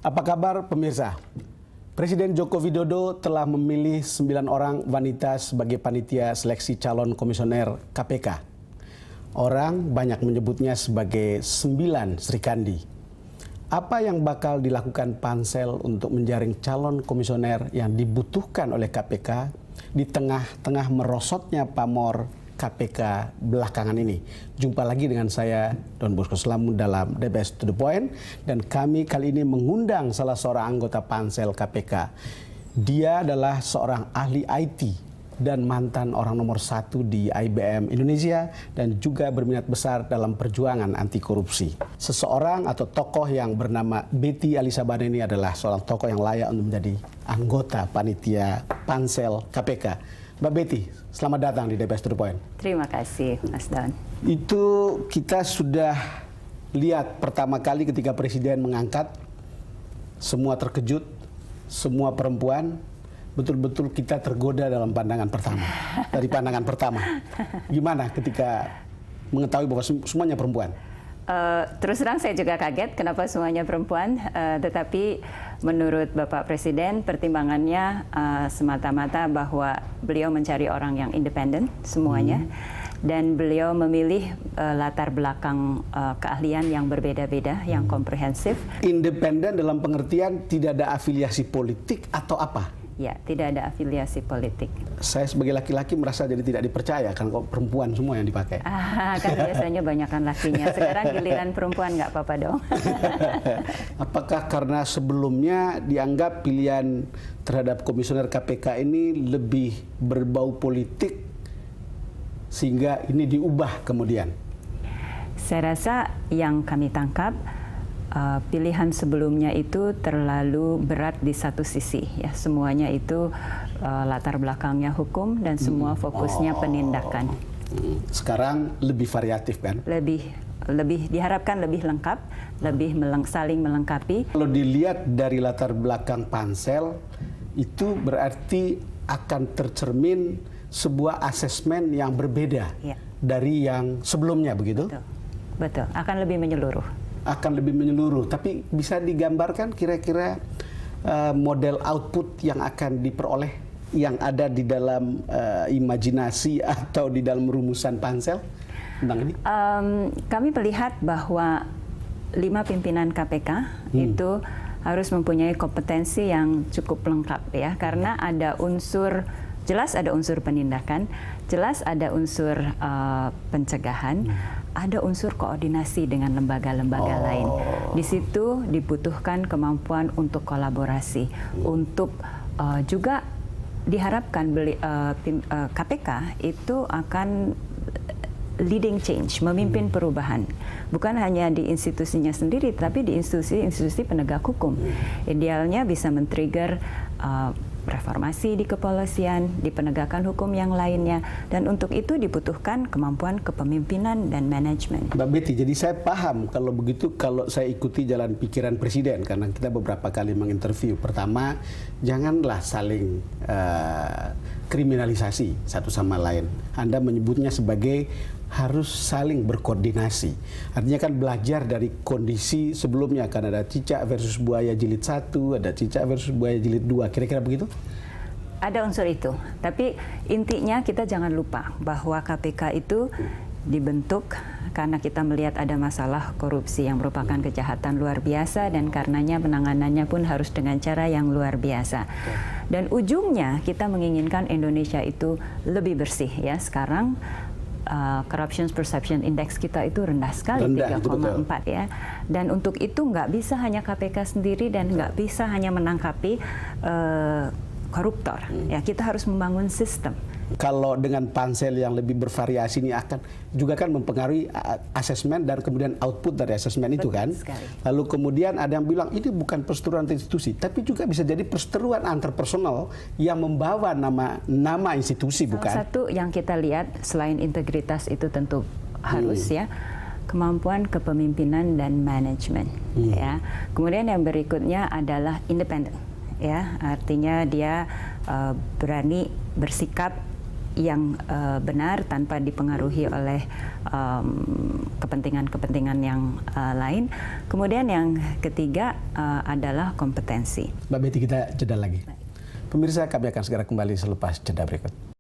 Apa kabar pemirsa? Presiden Joko Widodo telah memilih 9 orang wanita sebagai panitia seleksi calon komisioner KPK. Orang banyak menyebutnya sebagai 9 Srikandi. Apa yang bakal dilakukan Pansel untuk menjaring calon komisioner yang dibutuhkan oleh KPK di tengah-tengah merosotnya pamor KPK belakangan ini? Jumpa lagi dengan saya, Don Bosco Slamu, dalam The Best to the Point. Dan kami kali ini mengundang salah seorang anggota Pansel KPK. Dia adalah seorang ahli IT dan mantan orang nomor 1 di IBM Indonesia dan juga berminat besar dalam perjuangan anti korupsi. Seseorang atau tokoh yang bernama Betty Alisabane ini adalah seorang tokoh yang layak untuk menjadi anggota panitia Pansel KPK. Mbak Betty, selamat datang di The Best to the Point. Terima kasih, Mas Don. Itu kita sudah lihat pertama kali ketika Presiden mengangkat, semua terkejut, semua perempuan, betul-betul kita tergoda dalam pandangan pertama. Dari pandangan pertama. Gimana ketika mengetahui bahwa semuanya perempuan? Terus terang saya juga kaget kenapa semuanya perempuan, tetapi menurut Bapak Presiden pertimbangannya semata-mata bahwa beliau mencari orang yang independen semuanya, dan beliau memilih latar belakang keahlian yang berbeda-beda, yang komprehensif. Independen dalam pengertian tidak ada afiliasi politik atau apa? Ya, tidak ada afiliasi politik. Saya sebagai laki-laki merasa jadi tidak dipercaya kan kok perempuan semua yang dipakai. Kan biasanya banyakkan lakinya. Sekarang giliran perempuan nggak apa-apa dong. Apakah karena sebelumnya dianggap pilihan terhadap komisioner KPK ini lebih berbau politik sehingga ini diubah kemudian? Saya rasa yang kami tangkap, pilihan sebelumnya itu terlalu berat di satu sisi, ya. Semuanya itu latar belakangnya hukum dan semua fokusnya penindakan. Sekarang lebih variatif kan? Lebih diharapkan lebih lengkap, lebih saling melengkapi. Kalau dilihat dari latar belakang Pansel, itu berarti akan tercermin sebuah asesmen yang berbeda dari yang sebelumnya, begitu? Betul, akan lebih menyeluruh. Akan lebih menyeluruh, tapi bisa digambarkan kira-kira model output yang akan diperoleh yang ada di dalam imajinasi atau di dalam rumusan Pansel tentang ini? Kami melihat bahwa 5 pimpinan KPK itu harus mempunyai kompetensi yang cukup lengkap, ya, karena ada unsur, jelas ada unsur penindakan, jelas ada unsur pencegahan, ada unsur koordinasi dengan lembaga-lembaga lain. Di situ dibutuhkan kemampuan untuk kolaborasi, untuk juga diharapkan KPK itu akan leading change, memimpin perubahan. Bukan hanya di institusinya sendiri, tapi di institusi-institusi penegak hukum. Idealnya bisa men-trigger reformasi di kepolisian, di penegakan hukum yang lainnya, dan untuk itu dibutuhkan kemampuan kepemimpinan dan manajemen. Mbak Betty, jadi saya paham kalau begitu, kalau saya ikuti jalan pikiran Presiden, karena kita beberapa kali menginterview. Pertama, janganlah saling kriminalisasi satu sama lain. Anda menyebutnya sebagai harus saling berkoordinasi. Artinya kan belajar dari kondisi sebelumnya, kan ada cicak versus buaya jilid 1, ada cicak versus buaya jilid 2, kira-kira begitu? Ada unsur itu, tapi intinya kita jangan lupa bahwa KPK itu dibentuk karena kita melihat ada masalah korupsi yang merupakan kejahatan luar biasa, dan karenanya penanganannya pun harus dengan cara yang luar biasa. Dan ujungnya kita menginginkan Indonesia itu lebih bersih, ya. Sekarang Corruption Perception Index kita itu rendah sekali, 3,4, ya. Dan untuk itu nggak bisa hanya KPK sendiri dan nggak bisa hanya menangkapi koruptor. Ya, kita harus membangun sistem. Kalau dengan Pansel yang lebih bervariasi ini akan juga kan mempengaruhi asesmen dan kemudian output dari asesmen itu, kan. Sekali. Lalu kemudian ada yang bilang ini bukan perseteruan antar institusi, tapi juga bisa jadi perseteruan antar personal yang membawa nama institusi, bukan? Salah satu yang kita lihat selain integritas itu tentu harus, ya, kemampuan kepemimpinan dan manajemen, ya. Kemudian yang berikutnya adalah independen, ya, artinya dia berani bersikap yang benar tanpa dipengaruhi oleh kepentingan-kepentingan yang lain. Kemudian yang ketiga adalah kompetensi. Mbak Betty, kita jeda lagi. Pemirsa, kami akan segera kembali selepas jeda berikut.